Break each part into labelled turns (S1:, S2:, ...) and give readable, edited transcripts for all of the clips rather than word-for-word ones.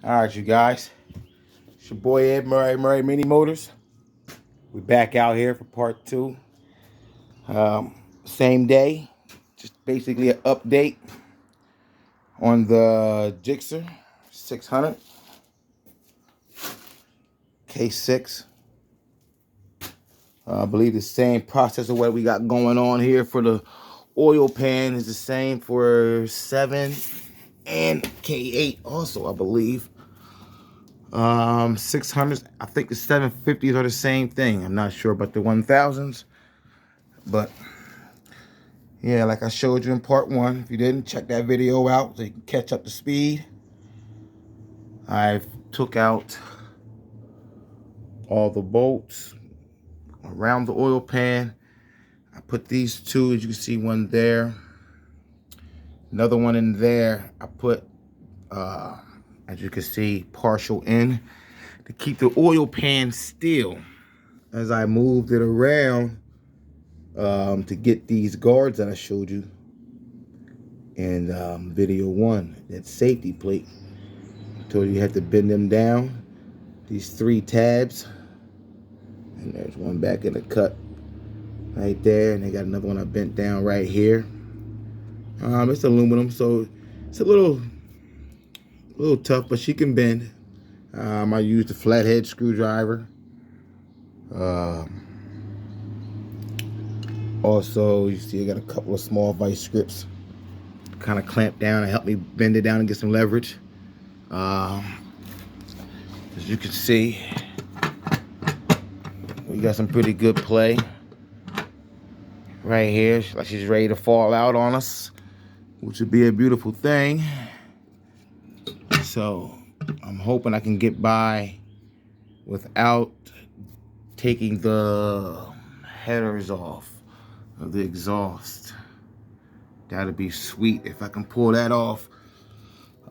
S1: All right, you guys. It's your boy Ed Murray Mini Motors. We're back out here for part two. Same day. Just basically an update on the gsxr 600 K6. I believe the same process of what we got going on here for the oil pan is the same for 7 and K8 also, I believe. 600s, I think the 750s are the same thing. I'm not sure about the 1000s, but yeah, like I showed you in part one. If you didn't, check that video out so you can catch up to speed. I took out all the bolts around the oil pan. I put these two, as you can see, one there, another one in there. I put, as you can see, partial in to keep the oil pan still as I moved it around to get these guards that I showed you in video one, that safety plate. I told you you had to bend them down, these 3 tabs, and there's one back in the cut right there, and they got another one I bent down right here. It's aluminum, so it's a little tough, but she can bend. I used a flathead screwdriver. Also, you see I got a couple of small vice grips kind of clamp down and help me bend it down and get some leverage. As you can see, we got some pretty good play right here. Like she's ready to fall out on us, which would be a beautiful thing. So I'm hoping I can get by without taking the headers off of the exhaust. That'd be sweet if I can pull that off.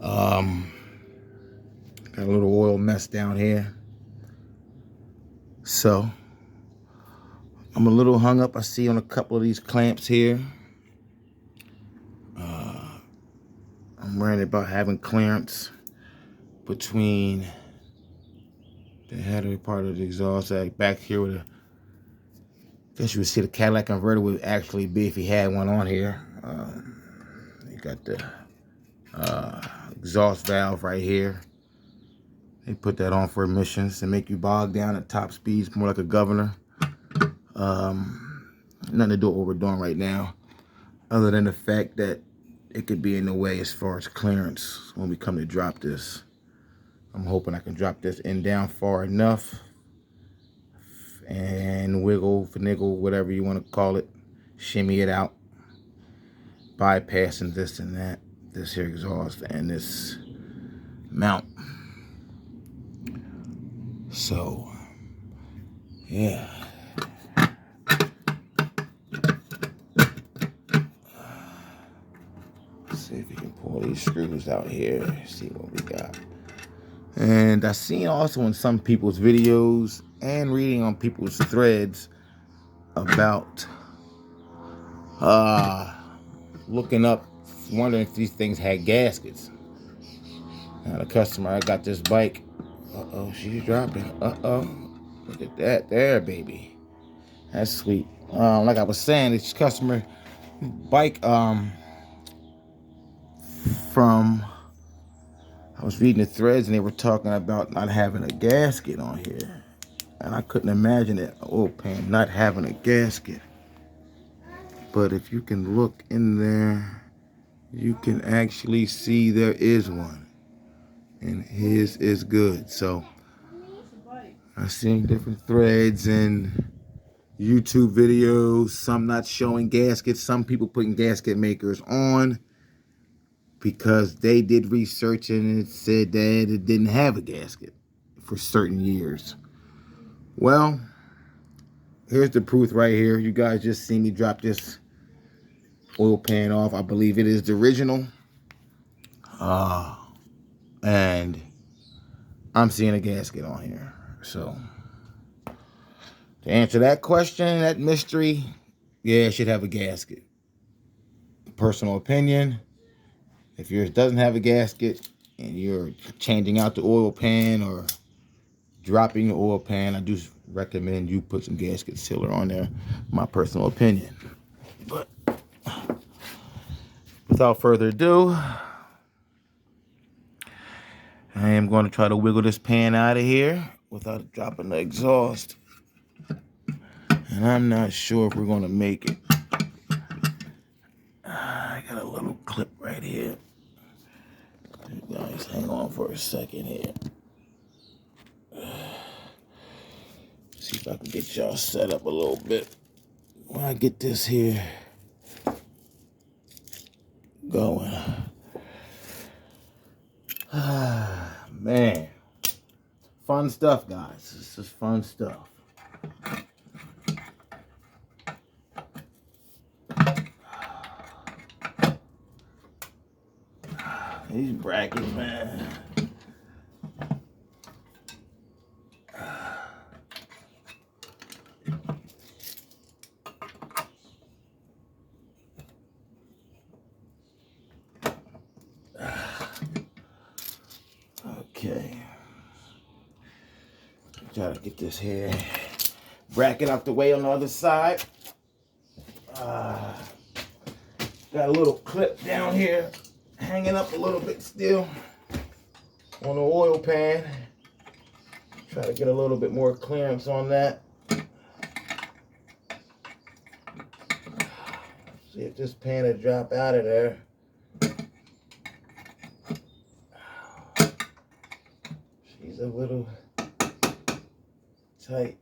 S1: Got a little oil mess down here. So I'm a little hung up, I see, on a couple of these clamps here. I'm worried about having clearance between the header part of the exhaust, like back here with I guess you would see the Cadillac converter would actually be if he had one on here. You got the exhaust valve right here. They put that on for emissions to make you bog down at top speeds, more like a governor. Nothing to do with what we're doing right now, other than the fact that it could be in the way as far as clearance when we come to drop this. I'm hoping I can drop this end down far enough and wiggle, finagle, whatever you want to call it, shimmy it out, bypassing this and that, this here exhaust and this mount. So, yeah. Let's see if we can pull these screws out here, see what we got. And I seen also in some people's videos and reading on people's threads about looking up, wondering if these things had gaskets. Now the customer, I got this bike. Uh-oh, she's dropping. Uh-oh. Look at that there, baby. That's sweet. Like I was saying, this customer bike from, I was reading the threads and they were talking about not having a gasket on here. And I couldn't imagine that oil pan not having a gasket. But if you can look in there, you can actually see there is one. And his is good. So I've seen different threads and YouTube videos, some not showing gaskets, some people putting gasket makers on because they did research and it said that it didn't have a gasket for certain years. Well, here's the proof right here. You guys just see me drop this oil pan off. I believe it is the original. And I'm seeing a gasket on here. So to answer that question, that mystery, yeah, it should have a gasket. Personal opinion. If yours doesn't have a gasket, and you're changing out the oil pan or dropping the oil pan, I do recommend you put some gasket sealer on there, my personal opinion. But without further ado, I am going to try to wiggle this pan out of here without dropping the exhaust. And I'm not sure if we're going to make it. I got a little clip right here. You guys hang on for a second here. See if I can get y'all set up a little bit. When I get this here going. Man. Fun stuff, guys. This is fun stuff. These brackets, man. Okay. Try to get this here bracket out the way on the other side. Got a little clip down here hanging up a little bit still on the oil pan. Try to get a little bit more clearance on that. See if this pan will drop out of there. She's a little tight.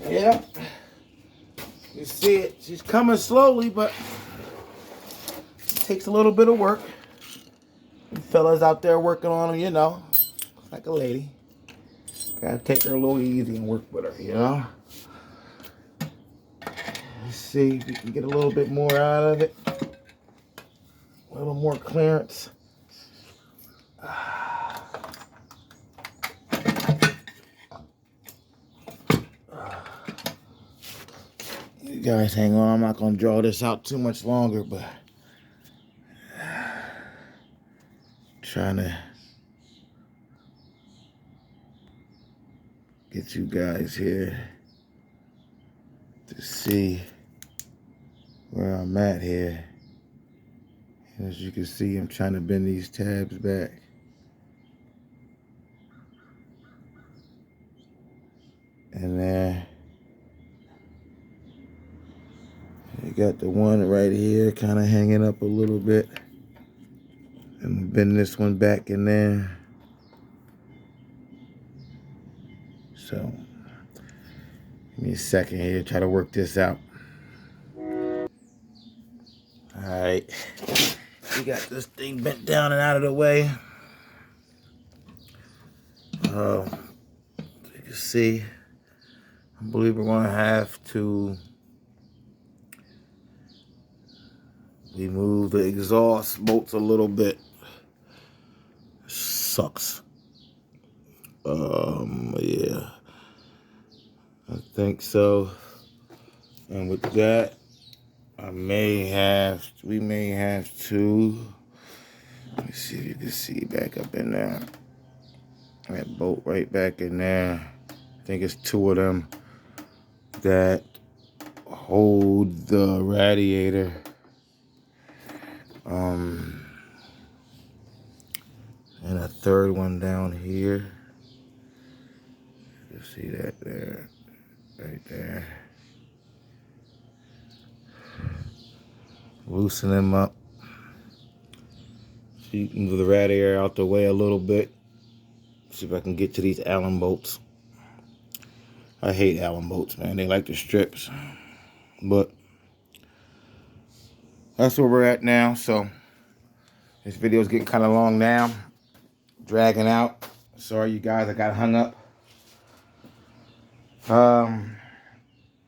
S1: Yeah, you see it. She's coming slowly, but it takes a little bit of work. You fellas out there working on her, you know, like a lady. Gotta take her a little easy and work with her, you know. Let's see if we can get a little bit more out of it. A little more clearance. You guys hang on, I'm not gonna draw this out too much longer, but trying to get you guys here to see where I'm at here. And as you can see, I'm trying to bend these tabs back. And then you got the one right here kind of hanging up a little bit. And bend this one back in there. So, give me a second here, try to work this out. Alright, we got this thing bent down and out of the way. You can see, I believe we're gonna have to remove the exhaust bolts a little bit. Sucks. Yeah, I think so. And with that, we may have to, let me see if you can see back up in there. That bolt right back in there. I think it's two of them that hold the radiator. And a third one down here. You see that there, right there. Loosen them up. So you can move the radiator out the way a little bit. See if I can get to these Allen bolts. I hate Allen bolts, man. They like the strips. But that's where we're at now. So this video is getting kind of long now. Dragging out. Sorry, you guys, I got hung up.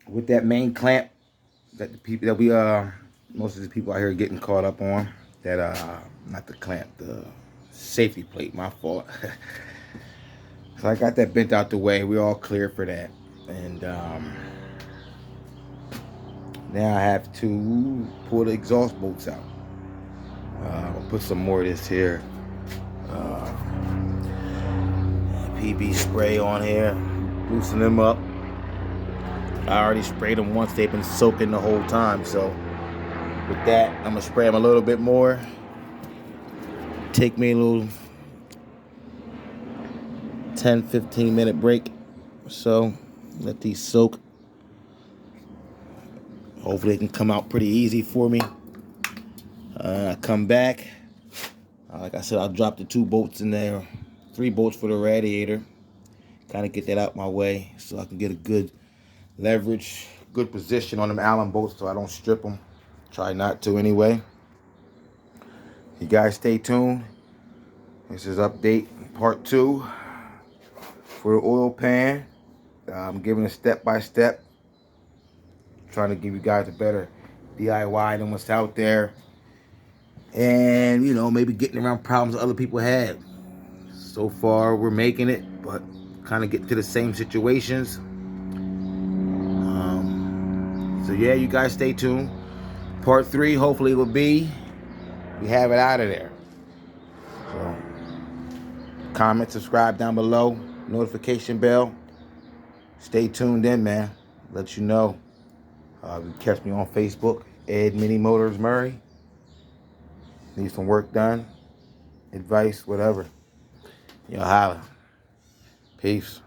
S1: With that main clamp that the people that we most of the people out here are getting caught up on. That not the clamp, the safety plate, my fault. So I got that bent out the way. We're all clear for that. And now I have to pull the exhaust bolts out. I'll put some more of this here. PB spray on here. Loosen them up. I already sprayed them once. They've been soaking the whole time. So with that, I'm going to spray them a little bit more. Take me a little 10-15 minute break. So let these soak. Hopefully they can come out pretty easy for me. Come back. Like I said, I'll drop the 2 bolts in there. 3 bolts for the radiator. Kind of get that out my way so I can get a good leverage, good position on them Allen bolts so I don't strip them. Try not to anyway. You guys stay tuned. This is update part 2 for the oil pan. I'm giving a step-by-step. Trying to give you guys a better DIY than what's out there. And, you know, maybe getting around problems that other people had. So far, we're making it, but kind of get to the same situations. So, yeah, you guys stay tuned. Part 3, hopefully, will be we have it out of there. So, comment, subscribe down below, notification bell. Stay tuned in, man. Let you know. You can catch me on Facebook, Ed Mini Motors Murray. Need some work done, advice, whatever. Y'all holla. Peace.